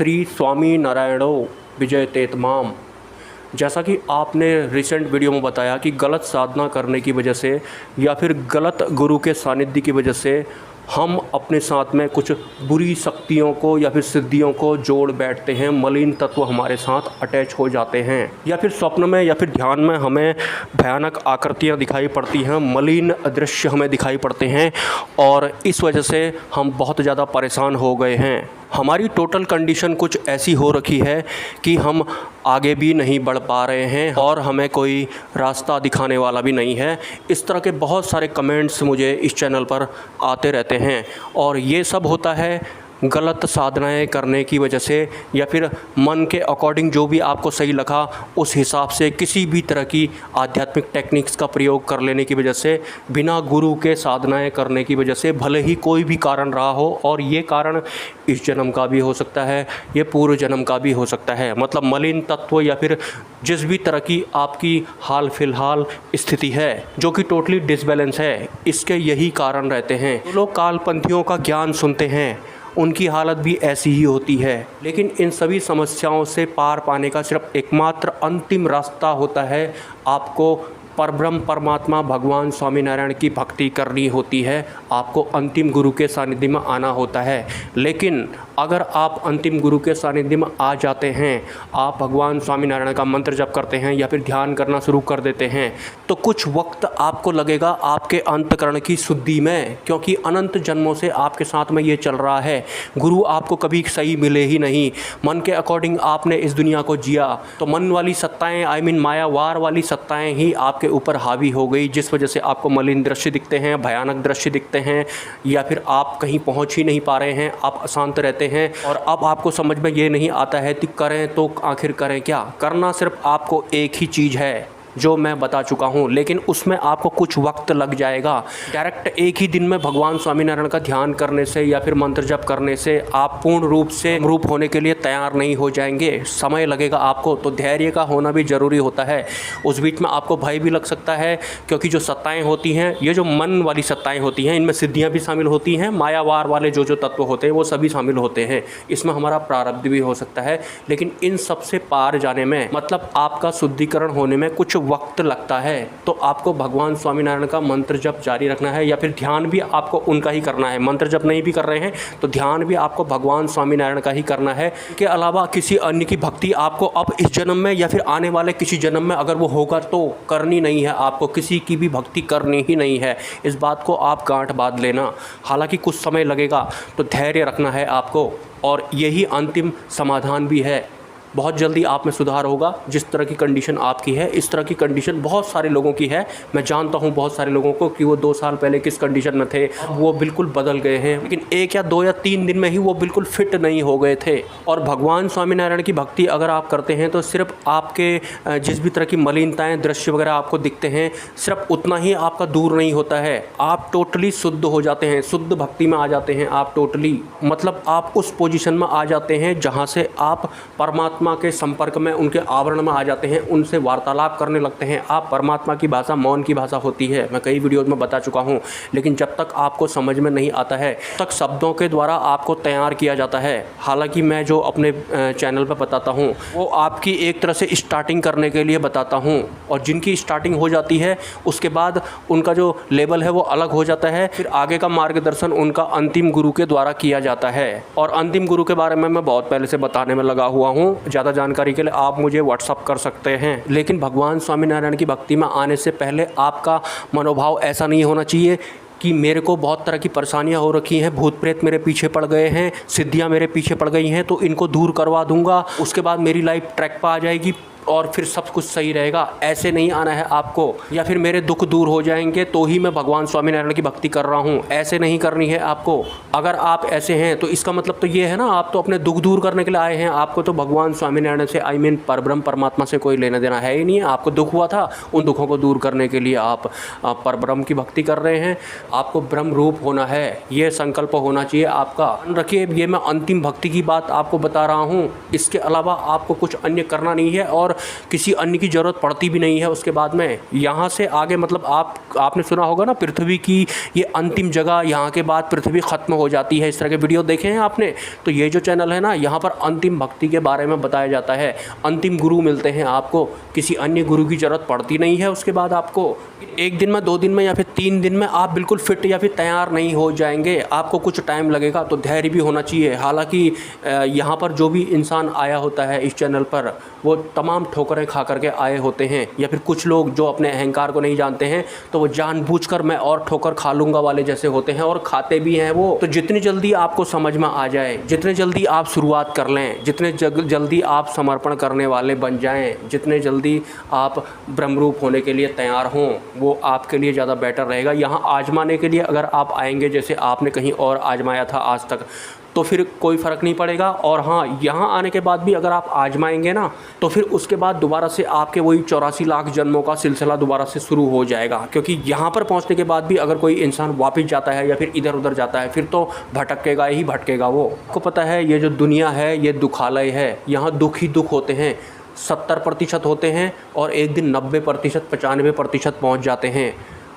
श्री स्वामी नारायणो विजय तेतमाम। जैसा कि आपने रिसेंट वीडियो में बताया कि गलत साधना करने की वजह से या फिर गलत गुरु के सानिध्य की वजह से हम अपने साथ में कुछ बुरी शक्तियों को या फिर सिद्धियों को जोड़ बैठते हैं, मलिन तत्व हमारे साथ अटैच हो जाते हैं, या फिर स्वप्न में या फिर ध्यान में हमें भयानक आकृतियां दिखाई पड़ती हैं, मलिन दृश्य हमें दिखाई पड़ते हैं और इस वजह से हम बहुत ज़्यादा परेशान हो गए हैं। हमारी टोटल कंडीशन कुछ ऐसी हो रखी है कि हम आगे भी नहीं बढ़ पा रहे हैं और हमें कोई रास्ता दिखाने वाला भी नहीं है। इस तरह के बहुत सारे कमेंट्स मुझे इस चैनल पर आते रहते हैं और ये सब होता है गलत साधनाएं करने की वजह से, या फिर मन के अकॉर्डिंग जो भी आपको सही लगा उस हिसाब से किसी भी तरह की आध्यात्मिक टेक्निक्स का प्रयोग कर लेने की वजह से, बिना गुरु के साधनाएं करने की वजह से, भले ही कोई भी कारण रहा हो, और ये कारण इस जन्म का भी हो सकता है, ये पूर्व जन्म का भी हो सकता है। मतलब मलिन तत्व या फिर जिस भी तरह की आपकी हाल फिलहाल स्थिति है जो कि टोटली डिसबैलेंस है, इसके यही कारण रहते हैं। जो लोग कालपंथियों का ज्ञान सुनते हैं उनकी हालत भी ऐसी ही होती है, लेकिन इन सभी समस्याओं से पार पाने का सिर्फ एकमात्र अंतिम रास्ता होता है, आपको परब्रह्म परमात्मा भगवान स्वामीनारायण की भक्ति करनी होती है, आपको अंतिम गुरु के सानिध्य में आना होता है। लेकिन अगर आप अंतिम गुरु के सानिध्य में आ जाते हैं, आप भगवान स्वामीनारायण का मंत्र जप करते हैं या फिर ध्यान करना शुरू कर देते हैं, तो कुछ वक्त आपको लगेगा आपके अंतकरण की शुद्धि में, क्योंकि अनंत जन्मों से आपके साथ में ये चल रहा है। गुरु आपको कभी सही मिले ही नहीं, मन के अकॉर्डिंग आपने इस दुनिया को जिया, तो मन वाली सत्ताएँ मायावार वाली सत्ताएँ ही आपके ऊपर हावी हो गई, जिस वजह से आपको मलिन दृश्य दिखते हैं, भयानक दृश्य दिखते हैं, या फिर आप कहीं पहुंच ही नहीं पा रहे हैं, आप अशांत रहते हैं। और अब आपको समझ में ये नहीं आता है कि करें तो आखिर करें क्या। करना सिर्फ आपको एक ही चीज़ है जो मैं बता चुका हूँ, लेकिन उसमें आपको कुछ वक्त लग जाएगा। डायरेक्ट एक ही दिन में भगवान स्वामीनारायण का ध्यान करने से या फिर मंत्र जप करने से आप पूर्ण रूप से रूप होने के लिए तैयार नहीं हो जाएंगे, समय लगेगा आपको। तो धैर्य का होना भी ज़रूरी होता है। उस बीच में आपको भय भी लग सकता है, क्योंकि जो सत्ताएँ होती हैं, ये जो मन वाली सत्ताएँ होती हैं, इनमें सिद्धियाँ भी शामिल होती हैं, मायावार वाले जो तत्व होते हैं वो सभी शामिल होते हैं। इसमें हमारा प्रारब्ध भी हो सकता है, लेकिन इन सबसे पार जाने में, मतलब आपका शुद्धिकरण होने में कुछ वक्त लगता है। तो आपको भगवान स्वामीनारायण का मंत्र जप जारी रखना है, या फिर ध्यान भी आपको उनका ही करना है। मंत्र जप नहीं भी कर रहे हैं तो ध्यान भी आपको भगवान स्वामीनारायण का ही करना है। के अलावा किसी अन्य की भक्ति आपको अब इस जन्म में या फिर आने वाले किसी जन्म में अगर वो होगा तो करनी नहीं है। आपको किसी की भी भक्ति करनी ही नहीं है, इस बात को आप गांठ बांध लेना। हालांकि कुछ समय लगेगा, तो धैर्य रखना है आपको, और यही अंतिम समाधान भी है। बहुत जल्दी आप में सुधार होगा। जिस तरह की कंडीशन आपकी है, इस तरह की कंडीशन बहुत सारे लोगों की है। मैं जानता हूँ बहुत सारे लोगों को कि वो 2 साल पहले किस कंडीशन में थे, वो बिल्कुल बदल गए हैं, लेकिन 1 या 2 या 3 दिन में ही वो बिल्कुल फिट नहीं हो गए थे। और भगवान स्वामीनारायण की भक्ति अगर आप करते हैं तो सिर्फ आपके जिस भी तरह की मलिनताएँ, दृश्य वगैरह आपको दिखते हैं, सिर्फ उतना ही आपका दूर नहीं होता है, आप टोटली शुद्ध हो जाते हैं, शुद्ध भक्ति में आ जाते हैं आप टोटली। मतलब आप उस पोजीशन में आ जाते हैं जहाँ से आप परमात्मा के संपर्क में, उनके आवरण में आ जाते हैं, उनसे वार्तालाप करने लगते हैं। आप परमात्मा की भाषा मौन की भाषा होती है, मैं कई वीडियोज़ में बता चुका हूँ। लेकिन जब तक आपको समझ में नहीं आता है, तब तक शब्दों के द्वारा आपको तैयार किया जाता है। हालांकि मैं जो अपने चैनल पर बताता हूँ वो आपकी एक तरह से स्टार्टिंग करने के लिए बताता हूँ, और जिनकी स्टार्टिंग हो जाती है उसके बाद उनका जो लेवल है वो अलग हो जाता है। फिर आगे का मार्गदर्शन उनका अंतिम गुरु के द्वारा किया जाता है। और अंतिम गुरु के बारे में मैं बहुत पहले से बताने में लगा हुआ हूँ। ज़्यादा जानकारी के लिए आप मुझे व्हाट्सअप कर सकते हैं। लेकिन भगवान स्वामीनारायण की भक्ति में आने से पहले आपका मनोभाव ऐसा नहीं होना चाहिए कि मेरे को बहुत तरह की परेशानियां हो रखी हैं, भूत प्रेत मेरे पीछे पड़ गए हैं, सिद्धियां मेरे पीछे पड़ गई हैं, तो इनको दूर करवा दूंगा, उसके बाद मेरी लाइफ ट्रैक पर आ जाएगी और फिर सब कुछ सही रहेगा। ऐसे नहीं आना है आपको। या फिर मेरे दुख दूर हो जाएंगे तो ही मैं भगवान स्वामीनारायण की भक्ति कर रहा हूँ, ऐसे नहीं करनी है आपको। अगर आप ऐसे हैं तो इसका मतलब तो ये है ना, आप तो अपने दुख दूर करने के लिए आए हैं। आपको तो भगवान स्वामीनारायण से, परब्रह्म परमात्मा से कोई लेना देना है ही नहीं है। आपको दुख हुआ था, उन दुखों को दूर करने के लिए आप परब्रह्म की भक्ति कर रहे हैं। आपको ब्रह्म रूप होना है, ये संकल्प होना चाहिए आपका। रखिए, ये मैं अंतिम भक्ति की बात आपको बता रहा हूँ, इसके अलावा आपको कुछ अन्य करना नहीं है। और और किसी अन्य की ज़रूरत पड़ती भी नहीं है उसके बाद में। यहाँ से आगे मतलब आपने सुना होगा ना, पृथ्वी की ये अंतिम जगह, यहाँ के बाद पृथ्वी ख़त्म हो जाती है। इस तरह के वीडियो देखे हैं आपने? तो ये जो चैनल है ना, यहाँ पर अंतिम भक्ति के बारे में बताया जाता है। अंतिम गुरु मिलते हैं आपको, किसी अन्य गुरु की ज़रूरत पड़ती नहीं है उसके बाद आपको। 1 दिन में, 2 दिन में या फिर 3 दिन में आप बिल्कुल फिट या फिर तैयार नहीं हो जाएंगे, आपको कुछ टाइम लगेगा। तो धैर्य भी होना चाहिए। हालांकि यहाँ पर जो भी इंसान आया होता है इस चैनल पर, वो तमाम ठोकरें खा करके आए होते हैं, या फिर कुछ लोग जो अपने अहंकार को नहीं जानते हैं तो वो जानबूझकर मैं और ठोकर खा लूँगा वाले जैसे होते हैं, और खाते भी हैं वो। तो जितनी जल्दी आपको समझ में आ जाए, जितने जल्दी आप शुरुआत कर लें, जितने जल्दी आप समर्पण करने वाले बन जाएं, जितने जल्दी आप ब्रह्मरूप होने के लिए तैयार हों, वो आपके लिए ज़्यादा बेटर रहेगा। यहाँ आजमाने के लिए अगर आप आएंगे, जैसे आपने कहीं और आजमाया था आज तक, तो फिर कोई फ़र्क नहीं पड़ेगा। और हाँ, यहाँ आने के बाद भी अगर आप आजमाएंगे ना, तो फिर उसके बाद दोबारा से आपके वही 84 लाख जन्मों का सिलसिला दोबारा से शुरू हो जाएगा। क्योंकि यहाँ पर पहुँचने के बाद भी अगर कोई इंसान वापस जाता है या फिर इधर उधर जाता है, फिर तो भटकेगा ही भटकेगा वो। आपको पता है ये जो दुनिया है ये दुखालय है, यहाँ दुख ही दुख होते हैं। 70% होते हैं और एक दिन 90%, 95% पहुँच जाते हैं।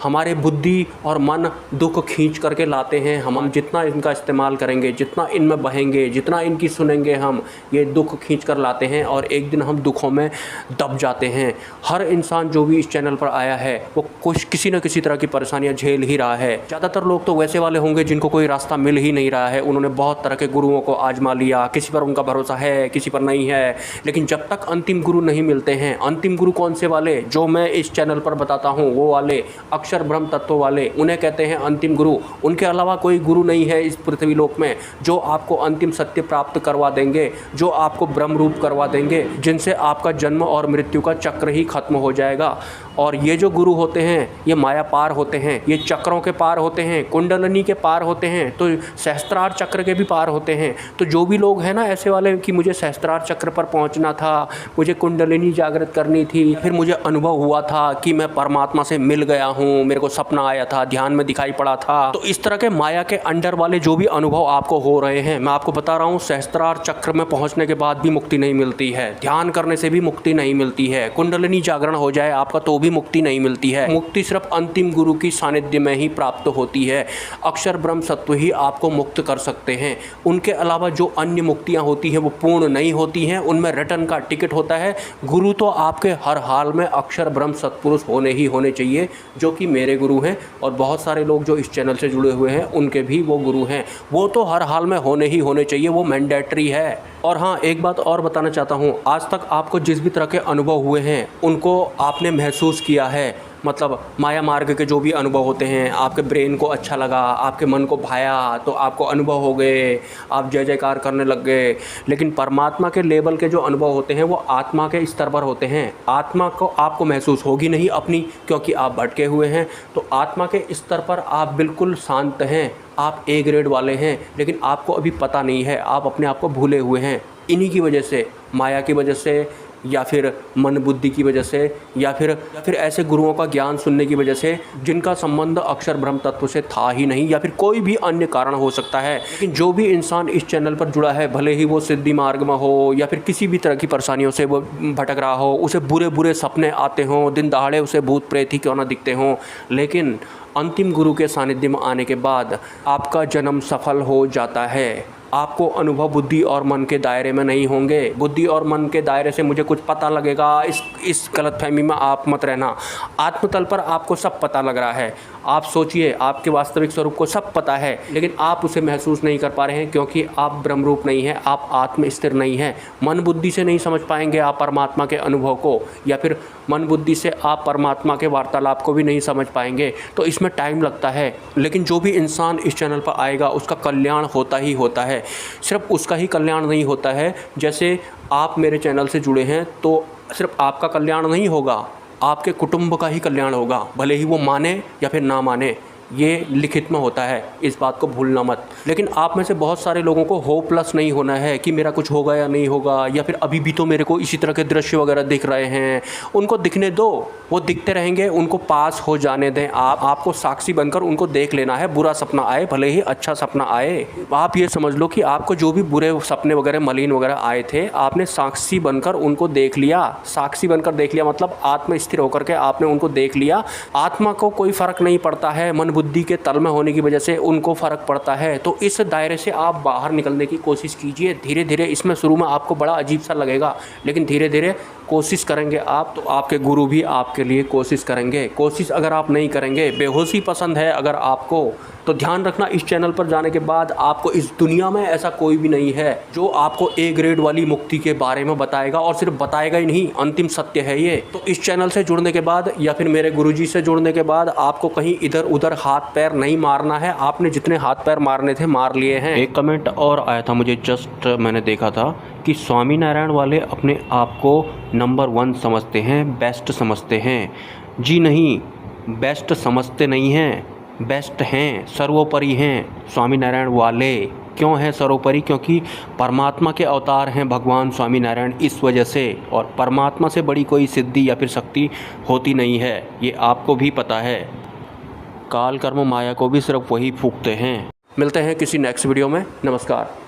हमारे बुद्धि और मन दुख खींच करके लाते हैं। हम जितना इनका इस्तेमाल करेंगे, जितना इनमें बहेंगे, जितना इनकी सुनेंगे, हम ये दुख खींच कर लाते हैं और एक दिन हम दुखों में दब जाते हैं। हर इंसान जो भी इस चैनल पर आया है वो किसी न किसी तरह की परेशानियां झेल ही रहा है। ज़्यादातर लोग तो वैसे वाले होंगे जिनको कोई रास्ता मिल ही नहीं रहा है। उन्होंने बहुत तरह के गुरुओं को आजमा लिया, किसी पर उनका भरोसा है, किसी पर नहीं है। लेकिन जब तक अंतिम गुरु नहीं मिलते हैं, अंतिम गुरु कौन से वाले जो मैं इस चैनल पर बताता हूँ, वो वाले अक्षर ब्रह्म तत्व वाले, उन्हें कहते हैं अंतिम गुरु। उनके अलावा कोई गुरु नहीं है इस पृथ्वी लोक में जो आपको अंतिम सत्य प्राप्त करवा देंगे, जो आपको ब्रह्म रूप करवा देंगे, जिनसे आपका जन्म और मृत्यु का चक्र ही खत्म हो जाएगा। और ये जो गुरु होते हैं ये माया पार होते हैं, ये चक्रों के पार होते हैं, कुंडलनी के पार होते हैं, तो सहस्त्रार चक्र के भी पार होते हैं। तो जो भी लोग हैं ना ऐसे वाले कि मुझे सहस्त्रार चक्र पर पहुंचना था, मुझे कुंडलिनी जागृत करनी थी, फिर मुझे अनुभव हुआ था कि मैं परमात्मा से मिल गया हूँ, मेरे को सपना आया था, ध्यान में दिखाई पड़ा था, तो इस तरह के माया के अंडर वाले जो भी अनुभव आपको हो रहे हैं, मैं आपको बता रहा हूँ सहस्त्रार चक्र में पहुँचने के बाद भी मुक्ति नहीं मिलती है, ध्यान करने से भी मुक्ति नहीं मिलती है, कुंडलिनी जागरण हो जाए आपका तो भी मुक्ति नहीं मिलती है। मुक्ति सिर्फ अंतिम गुरु की सानिध्य में ही प्राप्त होती है। अक्षर ब्रह्म सत्व ही आपको मुक्त कर सकते हैं। उनके अलावा जो अन्य मुक्तियां होती हैं वो पूर्ण नहीं होती हैं, उनमें रिटर्न का टिकट होता है। गुरु तो आपके हर हाल में अक्षर ब्रह्म सत्पुरुष होने ही होने चाहिए, जो कि मेरे गुरु हैं और बहुत सारे लोग जो इस चैनल से जुड़े हुए हैं उनके भी वो गुरु हैं। वो तो हर हाल में होने ही होने चाहिए, वो मैंडेटरी है। और हाँ, एक बात और बताना चाहता हूँ, आज तक आपको जिस भी तरह के अनुभव हुए हैं उनको आपने महसूस किया है, मतलब माया मार्ग के जो भी अनुभव होते हैं, आपके ब्रेन को अच्छा लगा, आपके मन को भाया, तो आपको अनुभव हो गए, आप जय जयकार करने लग गए। लेकिन परमात्मा के लेवल के जो अनुभव होते हैं वो आत्मा के स्तर पर होते हैं। आत्मा को आपको महसूस होगी नहीं अपनी, क्योंकि आप भटके हुए हैं। तो आत्मा के स्तर पर आप बिल्कुल शांत हैं, आप ए ग्रेड वाले हैं, लेकिन आपको अभी पता नहीं है, आप अपने आप को भूले हुए हैं। इन्हीं की वजह से, माया की वजह से, या फिर मन बुद्धि की वजह से, या फिर ऐसे गुरुओं का ज्ञान सुनने की वजह से जिनका संबंध अक्षर ब्रह्म तत्व से था ही नहीं, या फिर कोई भी अन्य कारण हो सकता है। लेकिन जो भी इंसान इस चैनल पर जुड़ा है, भले ही वो सिद्धि मार्ग में हो या फिर किसी भी तरह की परेशानियों से वो भटक रहा हो, उसे बुरे बुरे सपने आते हों, दिन दहाड़े उसे भूत प्रेत ही क्यों ना दिखते हों, लेकिन अंतिम गुरु के सानिध्य में आने के बाद आपका जन्म सफल हो जाता है। आपको अनुभव बुद्धि और मन के दायरे में नहीं होंगे। बुद्धि और मन के दायरे से मुझे कुछ पता लगेगा, इस गलतफहमी में आप मत रहना। आत्मतल पर आपको सब पता लग रहा है। आप सोचिए, आपके वास्तविक स्वरूप को सब पता है, लेकिन आप उसे महसूस नहीं कर पा रहे हैं क्योंकि आप ब्रह्मरूप नहीं हैं, आप आत्म स्थिर नहीं हैं। मन बुद्धि से नहीं समझ पाएंगे आप परमात्मा के अनुभव को, या फिर मन बुद्धि से आप परमात्मा के वार्तालाप को भी नहीं समझ पाएंगे। तो इसमें टाइम लगता है, लेकिन जो भी इंसान इस चैनल पर आएगा उसका कल्याण होता ही होता है। सिर्फ उसका ही कल्याण नहीं होता है, जैसे आप मेरे चैनल से जुड़े हैं तो सिर्फ आपका कल्याण नहीं होगा, आपके कुटुंब का ही कल्याण होगा, भले ही वो माने या फिर ना माने। ये लिखित में होता है, इस बात को भूलना मत। लेकिन आप में से बहुत सारे लोगों को होपलेस नहीं होना है कि मेरा कुछ होगा या नहीं होगा, या फिर अभी भी तो मेरे को इसी तरह के दृश्य वगैरह दिख रहे हैं। उनको दिखने दो, वो दिखते रहेंगे, उनको पास हो जाने दें। आपको साक्षी बनकर उनको देख लेना है। बुरा सपना आए, भले ही अच्छा सपना आए, आप ये समझ लो कि आपको जो भी बुरे सपने वगैरह मलिन वगैरह आए थे, आपने साक्षी बनकर उनको देख लिया। साक्षी बनकर देख लिया मतलब आत्म स्थिर होकर के आपने उनको देख लिया। आत्मा को कोई फ़र्क नहीं पड़ता है, मन बुद्धि के तल में होने की वजह से उनको फ़र्क पड़ता है। तो इस दायरे से आप बाहर निकलने की कोशिश कीजिए धीरे धीरे। इसमें शुरू में आपको बड़ा अजीब सा लगेगा, लेकिन धीरे धीरे कोशिश करेंगे आप तो आपके गुरु भी आपके लिए कोशिश करेंगे। कोशिश अगर आप नहीं करेंगे, बेहोशी पसंद है अगर आपको, तो ध्यान रखना इस चैनल पर जाने के बाद आपको इस दुनिया में ऐसा कोई भी नहीं है जो आपको ए ग्रेड वाली मुक्ति के बारे में बताएगा। और सिर्फ बताएगा ही नहीं, अंतिम सत्य है ये। तो इस चैनल से जुड़ने के बाद या फिर मेरे गुरुजी से जुड़ने के बाद आपको कहीं इधर उधर हाथ पैर नहीं मारना है। आपने जितने हाथ पैर मारने थे मार लिए हैं। एक कमेंट और आया था मुझे, जस्ट मैंने देखा था कि स्वामी नारायण वाले अपने आप को नंबर 1 समझते हैं, बेस्ट समझते हैं। जी नहीं, बेस्ट समझते नहीं हैं, बेस्ट हैं, सर्वोपरि हैं स्वामी नारायण वाले। क्यों हैं सर्वोपरि? क्योंकि परमात्मा के अवतार हैं भगवान स्वामी नारायण, इस वजह से। और परमात्मा से बड़ी कोई सिद्धि या फिर शक्ति होती नहीं है, ये आपको भी पता है। काल कर्म माया को भी सिर्फ वही फूंकते हैं। मिलते हैं किसी नेक्स्ट वीडियो में। नमस्कार।